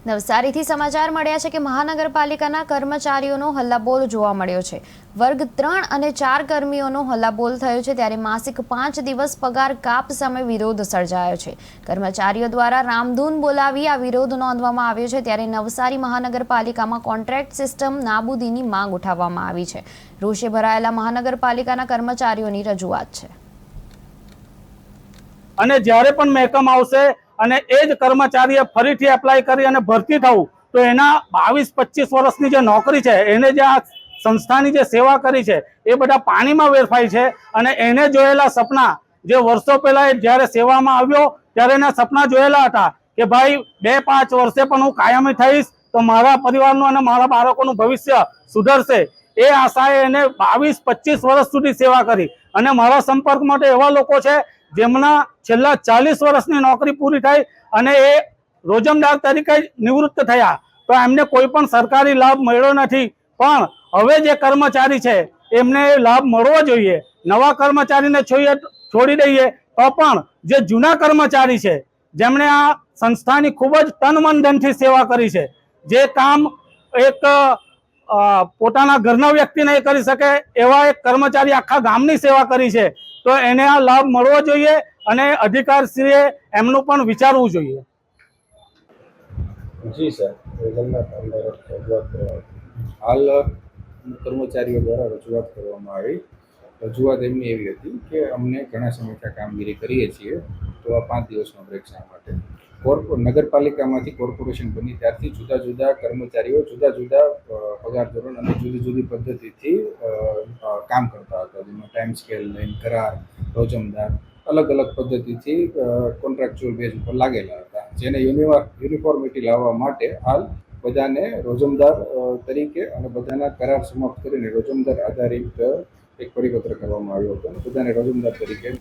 નવસારીથી સમાચાર મળ્યા છે કે મહાનગરપાલિકાના કર્મચારીઓનો હલ્લાબોલ જોવા મળ્યો છે। વર્ગ 3 અને 4 કર્મીઓનો હલ્લાબોલ થયો છે, ત્યારે માસિક 5 દિવસ પગાર કાપ સામે વિરોધ સર્જાયો છે। કર્મચારીઓ દ્વારા રામધૂન બોલાવી આ વિરોધ નોંધવામાં આવ્યો છે, ત્યારે નવસારી મહાનગરપાલિકામાં કોન્ટ્રાક્ટ સિસ્ટમ નાબૂદીની માંગ ઉઠાવવામાં આવી છે। રોષે ભરાયેલા મહાનગરપાલિકાના કર્મચારીઓની રજૂઆત છે। અને જ્યારે પણ મહેકમ આવશે અને એ જ કર્મચારીએ ફરીથી એપ્લાય કરી અને ભરતી થવું તો એના 22-25 વર્ષની જે નોકરી છે, એને જે આ સંસ્થાની જે સેવા કરી છે એ બધા પાણીમાં વેરફાય છે। અને એને જોયેલા સપના જે વર્ષો પહેલા જ્યારે સેવામાં આવ્યો ત્યારે એના સપના જોયેલા હતા કે ભાઈ 2-5 વર્ષે પણ હું કાયમી થઈશ તો મારા પરિવારનું અને મારા બાળકોનું ભવિષ્ય સુધરશે। એ આશાએ એને 22-25 વર્ષ સુધી સેવા કરી અને મારા સંપર્ક માટે એવા લોકો છે જેમના છેલ્લા 40 વર્ષની નોકરી પૂરી થઈ અને એ રોજમદાર તરીકે નિવૃત્ત થયા, તો એમને કોઈ પણ સરકારી લાભ મળ્યો નથી। પણ હવે જે કર્મચારી છે એમને લાભ મળવો જોઈએ। નવા કર્મચારીને છોડી દઈએ તો પણ જે જૂના કર્મચારી છે, જેમણે આ સંસ્થાની ખૂબ જ તન મન ધનથી સેવા કરી છે, જે કામ એક પોતાના ઘરના વ્યક્તિ નહીં કરી શકે એવા એક કર્મચારી આખા ગામની સેવા કરી છે, તો એને આ લાભ મળવો જોઈએ અને અધિકારશ્રીએ એમનું પણ વિચારવું જોઈએ। જી સર, હાલ કર્મચારીઓ દ્વારા રજૂઆત કરવામાં આવી। રજૂઆત એમની એવી હતી કે અમને ઘણા સમયથી કામગીરી કરીએ છીએ તો આ 5 દિવસનો બ્રેક શા માટે? નગરપાલિકામાંથી કોર્પોરેશન બની ત્યારથી જુદા જુદા કર્મચારીઓ જુદા જુદા પગાર ધોરણ અને જુદી જુદી પદ્ધતિથી કામ કરતા હતા, જેમાં ટાઈમ સ્કેલ લઈને કરાર, રોજમદાર, અલગ અલગ પદ્ધતિથી કોન્ટ્રાક્ચ્યુઅલ બેઝ ઉપર લાગેલા હતા, જેને યુનિફોર્મિટી લાવવા માટે હાલ બધાને રોજમદાર તરીકે અને બધાના કરાર સમાપ્ત કરીને રોજમદાર આધારિત એક પરિપત્ર કરવામાં આવ્યો હતો અને બધાને રોજમદાર તરીકે